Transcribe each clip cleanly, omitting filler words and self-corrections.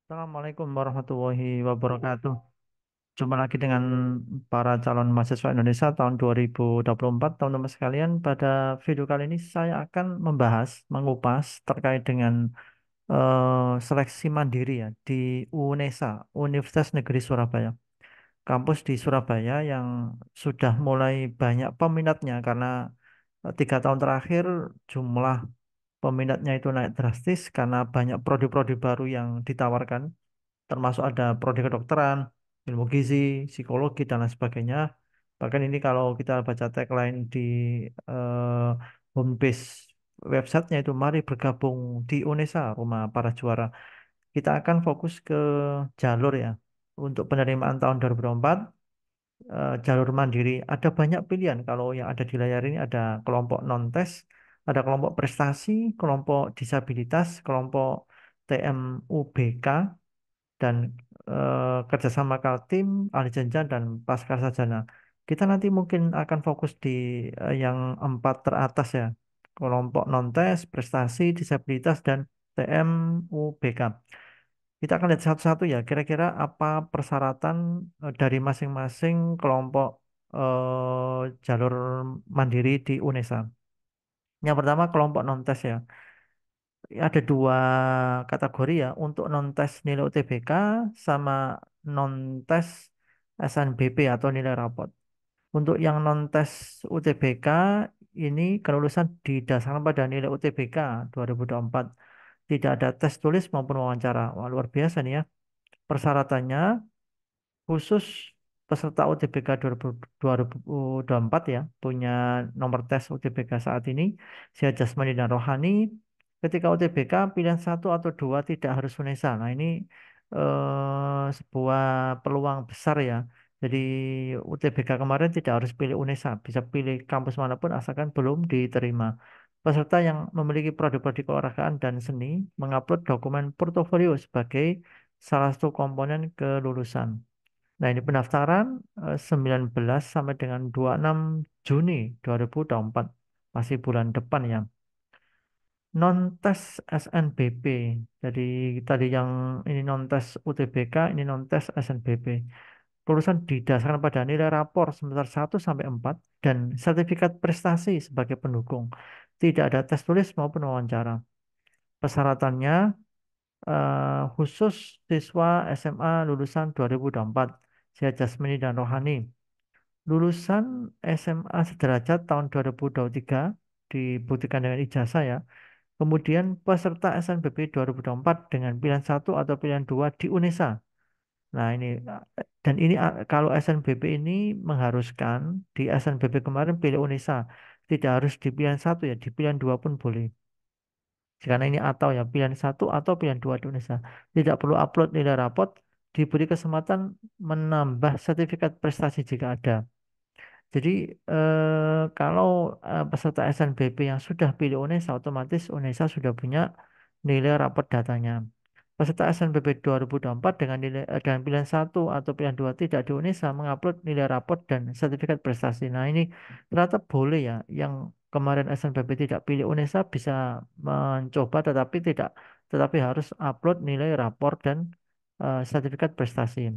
Assalamualaikum warahmatullahi wabarakatuh. Jumpa lagi dengan para calon mahasiswa Indonesia tahun 2024. Teman-teman sekalian, pada video kali ini saya akan mengupas terkait dengan seleksi mandiri ya di UNESA, Universitas Negeri Surabaya. Kampus di Surabaya yang sudah mulai banyak peminatnya karena 3 tahun terakhir jumlah peminatnya itu naik drastis karena banyak prodi-prodi baru yang ditawarkan, termasuk ada prodi kedokteran, ilmu gizi, psikologi, dan lain sebagainya. Bahkan ini kalau kita baca tagline di eh, homepage websitenya itu, mari bergabung di UNESA, rumah para juara. Kita akan fokus ke jalur ya. Untuk penerimaan tahun 2024, jalur mandiri, ada banyak pilihan. Kalau yang ada di layar ini ada kelompok non-tes, ada kelompok prestasi, kelompok disabilitas, kelompok TMUBK, dan kerjasama Kaltim, ahli jenjang, dan pasca sarjana. Kita nanti mungkin akan fokus di yang empat teratas ya, kelompok non-tes, prestasi, disabilitas, dan TMUBK. Kita akan lihat satu-satu ya, kira-kira apa persyaratan dari masing-masing kelompok jalur mandiri di UNESA. Yang pertama kelompok non-tes ya. Ada dua kategori ya, untuk non-tes nilai UTBK sama non-tes SNBP atau nilai rapot. Untuk yang non-tes UTBK ini kelulusan didasarkan pada nilai UTBK 2024. Tidak ada tes tulis maupun wawancara. Wah, luar biasa nih ya. Persyaratannya khusus peserta UTBK 2024 ya, punya nomor tes UTBK saat ini, sehat jasmani dan rohani. Ketika UTBK pilihan satu atau dua, tidak harus UNESA. Nah, ini sebuah peluang besar ya. Jadi UTBK kemarin tidak harus pilih UNESA, bisa pilih kampus manapun asalkan belum diterima. Peserta yang memiliki prodi-prodi keolahragaan dan seni mengupload dokumen portofolio sebagai salah satu komponen kelulusan. Nah, ini pendaftaran 19 sampai dengan 26 Juni 2024. Masih bulan depan ya. Non-tes SNBP. Jadi tadi yang ini non-tes UTBK, ini non-tes SNBP. Lulusan didasarkan pada nilai rapor semester 1 sampai 4 dan sertifikat prestasi sebagai pendukung. Tidak ada tes tulis maupun wawancara. Persyaratannya khusus siswa SMA lulusan 2024, sehat jasmani dan rohani. Lulusan SMA sederajat tahun 2023 dibuktikan dengan ijazah ya. Kemudian peserta SNBP 2024 dengan pilihan satu atau pilihan dua di UNESA. Nah, ini dan ini kalau SNBP ini mengharuskan di SNBP kemarin pilih UNESA. Tidak harus di pilihan satu ya, di pilihan dua pun boleh. Karena ini atau ya, pilihan satu atau pilihan dua di Indonesia. Tidak perlu upload nilai rapot, diberi kesempatan menambah sertifikat prestasi jika ada. Jadi kalau peserta SNBP yang sudah pilih UNESA, otomatis UNESA sudah punya nilai rapot datanya. Peserta SNBP 2024 dengan dengan pilihan satu atau pilihan dua tidak di UNESA mengupload nilai rapot dan sertifikat prestasi. Nah, ini ternyata boleh ya. Yang kemarin SNBP tidak pilih UNESA bisa mencoba, tetapi harus upload nilai rapor dan sertifikat prestasi.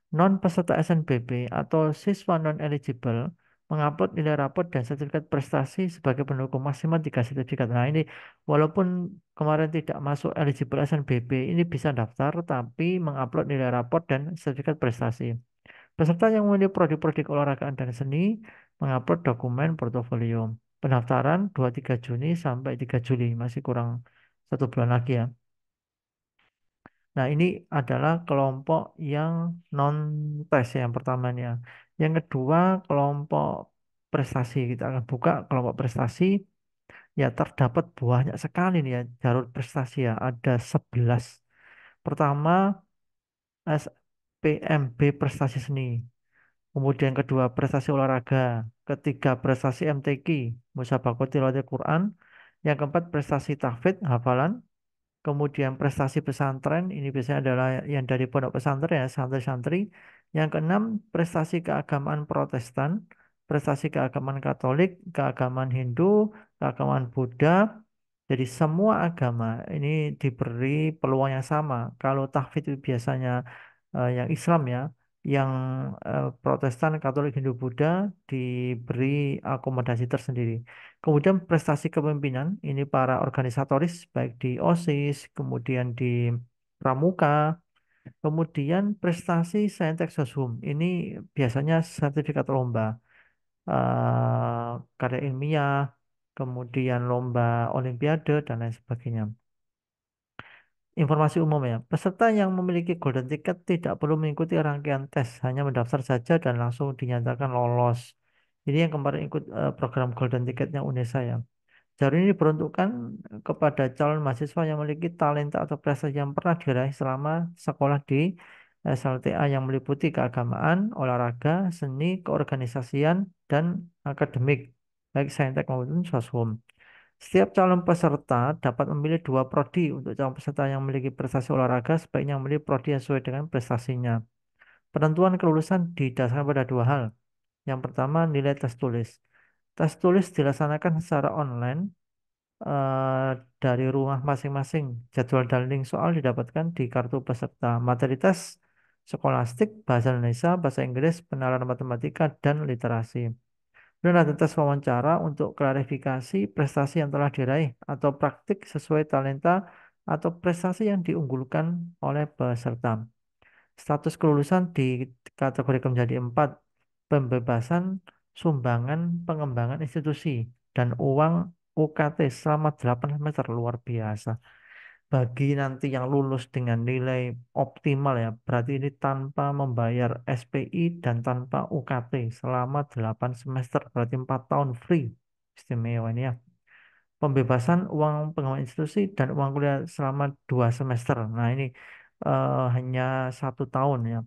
Non peserta SNBP atau siswa non eligible mengupload nilai rapot dan sertifikat prestasi sebagai pendukung maksimal 3 sertifikat. Nah, ini walaupun kemarin tidak masuk eligible SNBP, ini bisa daftar tapi mengupload nilai rapot dan sertifikat prestasi. Peserta yang memiliki prodi-prodi keolahragaan dan seni mengupload dokumen portofolio. Pendaftaran 23 Juni sampai 3 Juli, masih kurang 1 bulan lagi ya. Nah, ini adalah kelompok yang non-tes yang pertamanya. Yang kedua, kelompok prestasi. Kita akan buka kelompok prestasi. Ya, terdapat banyak sekali nih ya jalur prestasi ya. Ada 11. Pertama, SPMB prestasi seni. Kemudian kedua, prestasi olahraga. Ketiga, prestasi MTQ, Musabaqah Tilawatil Quran. Yang keempat, prestasi tahfidz, hafalan. Kemudian prestasi pesantren, ini biasanya adalah yang dari pondok pesantren ya, santri-santri. Yang keenam, prestasi keagamaan Protestan, prestasi keagamaan Katolik, keagamaan Hindu, keagamaan Buddha. Jadi semua agama ini diberi peluang yang sama. Kalau tahfidz itu biasanya yang Islam ya, yang Protestan, Katolik, Hindu, Buddha diberi akomodasi tersendiri. Kemudian prestasi kepemimpinan ini para organisatoris baik di OSIS, kemudian di Pramuka, kemudian prestasi Saintek Sosum ini biasanya sertifikat lomba, karya ilmiah, kemudian lomba olimpiade dan lain sebagainya. Informasi umum ya, peserta yang memiliki golden ticket tidak perlu mengikuti rangkaian tes, hanya mendaftar saja dan langsung dinyatakan lolos. Ini yang kemarin ikut program golden ticketnya UNESA ya. Jalur ini diperuntukkan kepada calon mahasiswa yang memiliki talenta atau prestasi yang pernah diraih selama sekolah di SLTA yang meliputi keagamaan, olahraga, seni, keorganisasian, dan akademik, baik saintek maupun soshum. Setiap calon peserta dapat memilih dua prodi. Untuk calon peserta yang memiliki prestasi olahraga, sebaiknya memilih prodi yang sesuai dengan prestasinya. Penentuan kelulusan didasarkan pada dua hal. Yang pertama, nilai tes tulis. Tes tulis dilaksanakan secara online eh, dari rumah masing-masing. Jadwal dan link soal didapatkan di kartu peserta. Materi tes skolastik, bahasa Indonesia, bahasa Inggris, penalaran matematika, dan literasi. Dan ada tes wawancara untuk klarifikasi prestasi yang telah diraih atau praktik sesuai talenta atau prestasi yang diunggulkan oleh peserta. Status kelulusan dikategorikan menjadi empat: pembebasan, sumbangan, pengembangan institusi, dan uang UKT selama 8 semester luar biasa. Bagi nanti yang lulus dengan nilai optimal ya, berarti ini tanpa membayar SPI dan tanpa UKT selama 8 semester, berarti 4 tahun free. Istimewa ini ya. Pembebasan uang pengembangan institusi dan uang kuliah selama 2 semester. Nah ini hanya 1 tahun ya.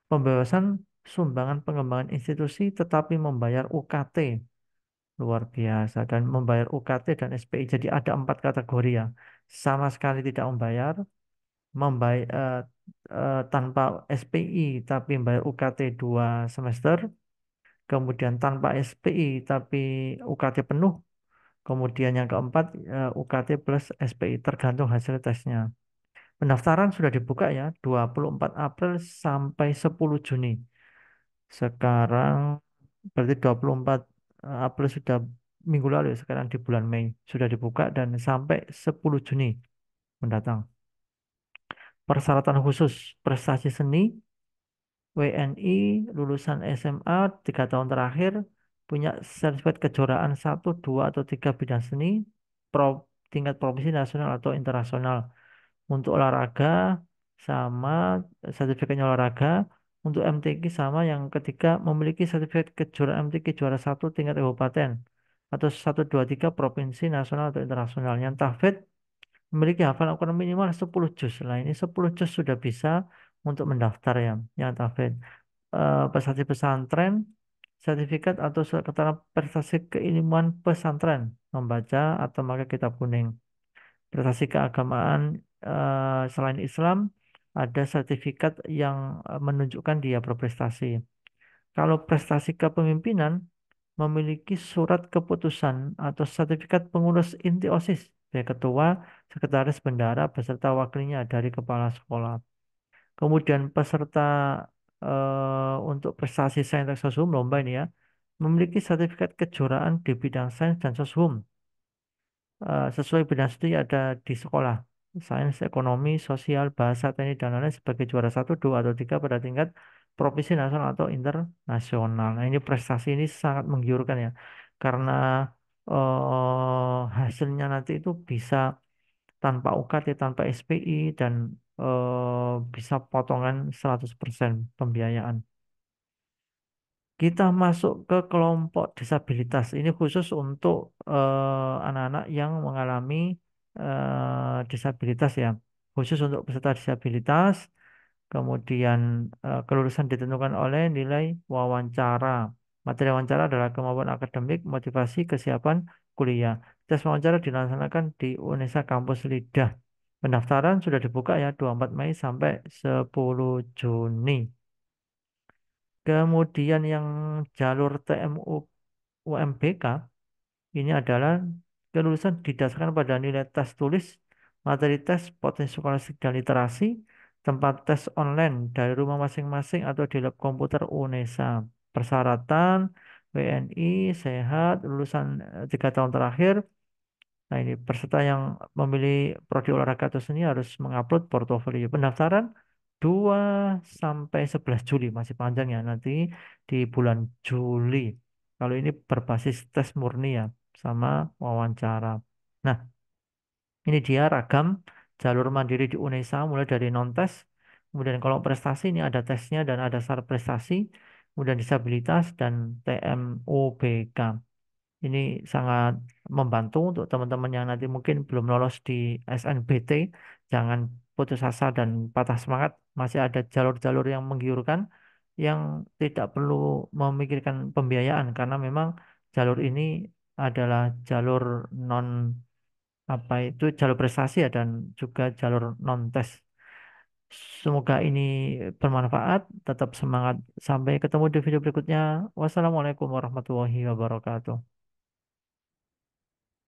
Pembebasan sumbangan pengembangan institusi tetapi membayar UKT luar biasa dan membayar UKT dan SPI. Jadi ada 4 kategori ya. Sama sekali tidak membayar, membayar tanpa SPI tapi membayar UKT 2 semester, kemudian tanpa SPI tapi UKT penuh, kemudian yang keempat UKT plus SPI tergantung hasil tesnya. Pendaftaran sudah dibuka ya 24 April sampai 10 Juni. Sekarang berarti 24 April sudah minggu lalu ya, sekarang di bulan Mei sudah dibuka dan sampai 10 Juni mendatang. Persyaratan khusus prestasi seni, WNI, lulusan SMA 3 tahun terakhir, punya sertifikat kejuaraan satu, dua, atau tiga bidang seni, pro, tingkat provinsi, nasional, atau internasional. Untuk olahraga sama sertifikatnya olahraga. Untuk MTQ sama yang ketiga memiliki sertifikat kejuaraan MTQ juara satu tingkat kabupaten atau satu 2 3 provinsi nasional atau internasional. Yang tahfidz memiliki hafalan Al-Quran minimal 10 juz. Nah, ini 10 juz sudah bisa untuk mendaftar ya. Yang tahfidz prestasi pesantren, sertifikat atau surat keterangan prestasi keilmuan pesantren, membaca atau memakai kitab kuning. Prestasi keagamaan selain Islam ada sertifikat yang menunjukkan dia berprestasi. Kalau prestasi kepemimpinan memiliki surat keputusan atau sertifikat pengurus inti OSIS dari ketua, sekretaris bendara beserta wakilnya dari kepala sekolah. Kemudian peserta untuk prestasi sains dan soshum lomba ini ya memiliki sertifikat kejuaraan di bidang sains dan soshum. Sesuai bidang studi ada di sekolah. Sains, ekonomi, sosial, bahasa, teknik, dan lain-lain sebagai juara satu, dua, atau tiga pada tingkat provinsi, nasional, atau internasional. Nah, ini prestasi ini sangat menggiurkan ya. Karena hasilnya nanti itu bisa tanpa UKT, tanpa SPI, dan bisa potongan 100% pembiayaan. Kita masuk ke kelompok disabilitas. Ini khusus untuk anak-anak yang mengalami disabilitas ya. Khusus untuk peserta disabilitas. Kemudian kelulusan ditentukan oleh nilai wawancara. Materi wawancara adalah kemampuan akademik, motivasi, kesiapan kuliah. Tes wawancara dilaksanakan di UNESA Kampus Lidah. Pendaftaran sudah dibuka ya 24 Mei sampai 10 Juni. Kemudian yang jalur TMU UMBK ini adalah kelulusan didasarkan pada nilai tes tulis, materi tes, potensi skolastik dan literasi, tempat tes online dari rumah masing-masing atau di lab komputer UNESA. Persyaratan WNI, sehat, lulusan 3 tahun terakhir. Nah, ini peserta yang memilih prodi olahraga atau seni harus mengupload portofolio. Pendaftaran 2 sampai 11 Juli, masih panjang ya, nanti di bulan Juli. Kalau ini berbasis tes murni ya, sama wawancara. Nah, ini dia ragam jalur mandiri di UNESA mulai dari non-tes. Kemudian kalau prestasi ini ada tesnya dan ada syarat prestasi. Kemudian disabilitas dan TMUBK. Ini sangat membantu untuk teman-teman yang nanti mungkin belum lolos di SNBT. Jangan putus asa dan patah semangat. Masih ada jalur-jalur yang menggiurkan yang tidak perlu memikirkan pembiayaan karena memang jalur ini adalah jalur non apa itu jalur prestasi ya dan juga jalur non tes. Semoga ini bermanfaat. Tetap semangat. Sampai ketemu di video berikutnya. Wassalamualaikum warahmatullahi wabarakatuh.